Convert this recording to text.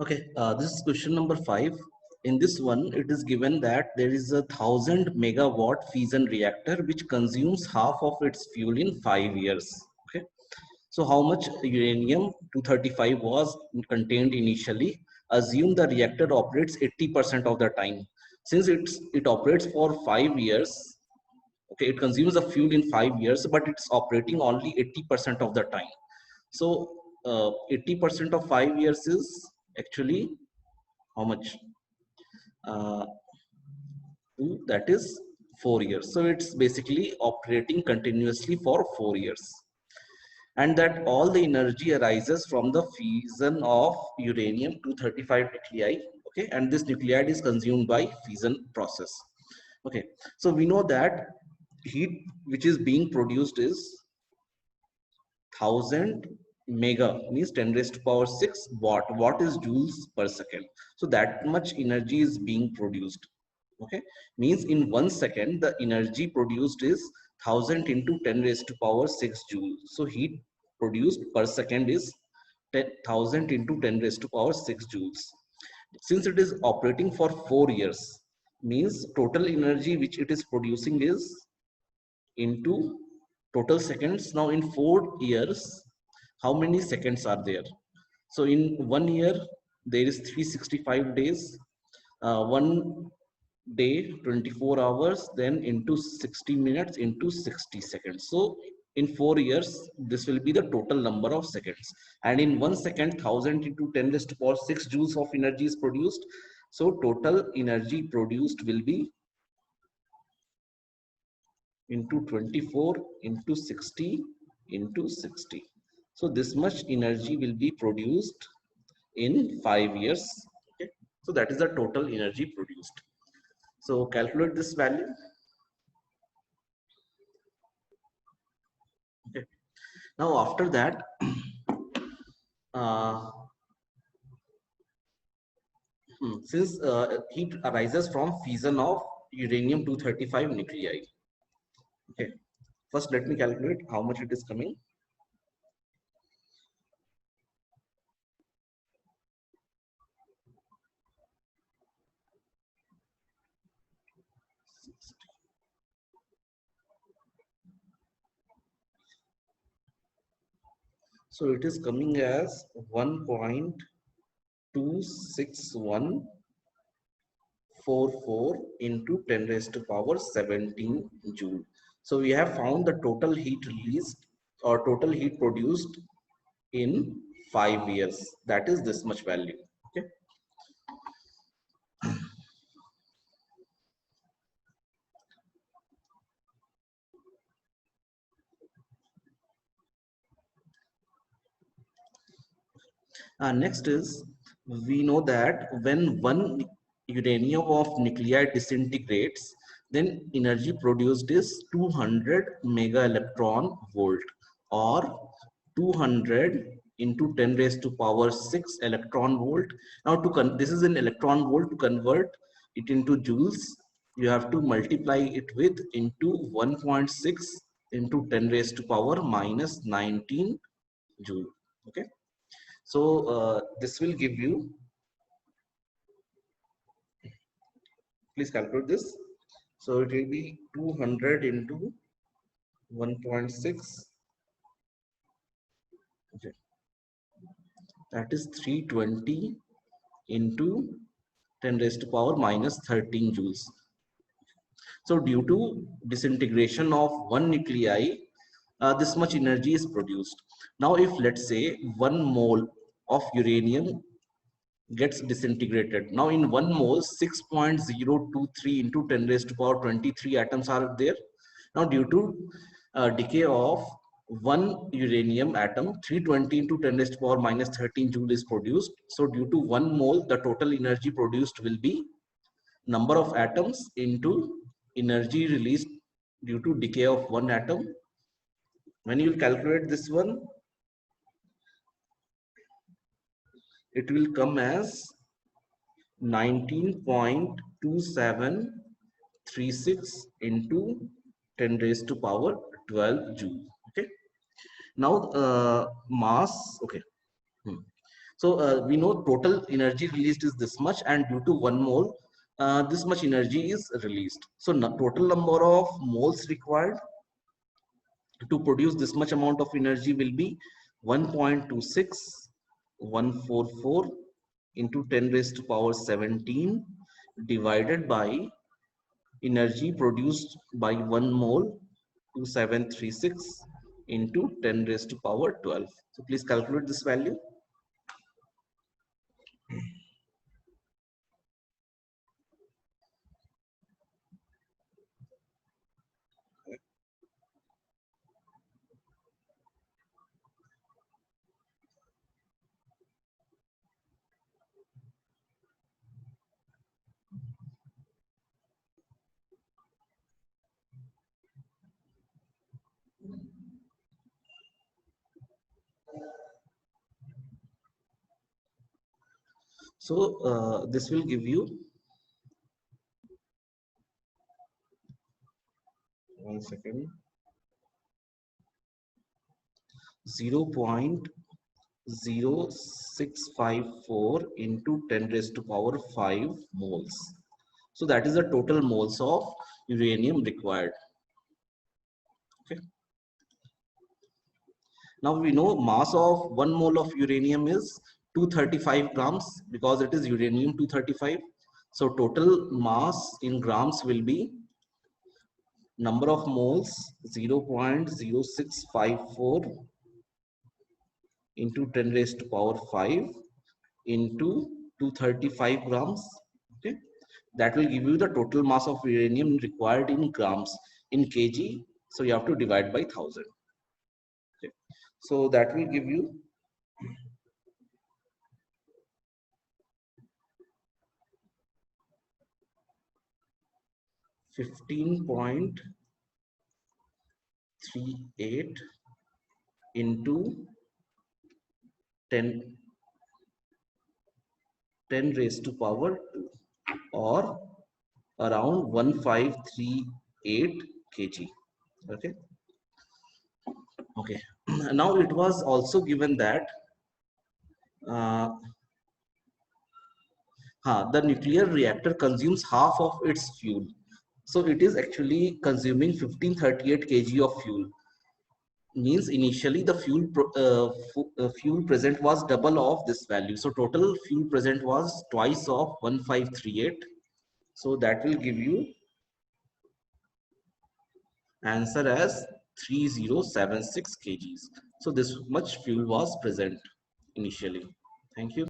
Okay, this is question number 5. In this one, it is given that there is a 1000 megawatt fission reactor which consumes half of its fuel in 5 years. Okay, so how much uranium 235 was contained initially? Assume the reactor operates 80% of the time. Since it operates for 5 years, okay, it consumes the fuel in 5 years, but it's operating only 80% of the time. So 80% of 5 years is actually how much? uh, that is 4 years. So it's basically operating continuously for 4 years, and that all the energy arises from the fission of uranium 235 nuclei. Okay, and this nuclide is consumed by fission process. Okay, so we know that heat which is being produced is 1000 mega, means 10 raised to power 6 watt. Watt is joules per second. So that much energy is being produced. Okay, means in 1 second the energy produced is 1000 into 10 raised to power 6 joule. So heat produced per second is 10,000 into 10 raised to power 6 joules. Since it is operating for 4 years, means total energy which it is producing is into total seconds. Now in 4 years, how many seconds are there? So in 1 year there is 365 days. One day 24 hours, then into 60 minutes into 60 seconds. So in 4 years this will be the total number of seconds, and in 1 second 1000 into 10 raised to power 6 joules of energy is produced. So total energy produced will be into 24 into 60 into 60. So this much energy will be produced in 5 years. Okay, so that is the total energy produced. So calculate this value. Okay, now after that uh, since heat arises from fission of uranium 235 nuclei. Okay, first let me calculate how much it is coming. So it is coming as 1.26144 into 10 raised to power 17 joule. So we have found the total heat released or total heat produced in 5 years. That is this much value. Okay. Next is, we know that when one uranium of nuclei disintegrates, then energy produced is 200 mega electron volt, or 200 into 10 raised to power 6 electron volt. Now this is an electron volt. To convert it into joules, you have to multiply it with into 1.6 into 10 raised to power minus 19 joule. Okay, so this will give you, please calculate this. So it will be 200 into 1.6. Okay, that is 320 into 10 raised to power minus 13 joules. So due to disintegration of one nuclei, this much energy is produced. Now if let's say 1 mole of uranium gets disintegrated. Now in 1 mole 6.023 into 10 raised to power 23 atoms are there. Now due to decay of one uranium atom, 320 into 10 raised to power minus 13 joule is produced. So due to 1 mole, the total energy produced will be number of atoms into energy released due to decay of one atom. When you calculate this one, it will come as 19.2736 into 10 raised to power 12 joule. Okay, now mass. Okay, So we know total energy released is this much, and due to 1 mole, this much energy is released. So total number of moles required to produce this much amount of energy will be 1.26144 into 10 raised to power 17 divided by energy produced by 1 mole 2736 into 10 raised to power 12. So please calculate this value. So this will give you, one second, 0.0654 into 10 raised to power 5 moles. So that is the total moles of uranium required. Okay. Now we know mass of 1 mole of uranium is 235 grams because it is uranium 235. So total mass in grams will be number of moles 0.0654 into 10 raised to power 5 into 235 grams. Okay, that will give you the total mass of uranium required in grams. In kg, so you have to divide by 1000. Okay, so that will give you 15.38 into 10 raised to power 2, or around 1538 kg. Okay. Okay. Now it was also given that uh, the nuclear reactor consumes half of its fuel. So it is actually consuming 1538 kg of fuel. Means initially the fuel present was double of this value. So total fuel present was twice of 1538. So that will give you answer as 3076 kgs. So this much fuel was present initially. Thank you.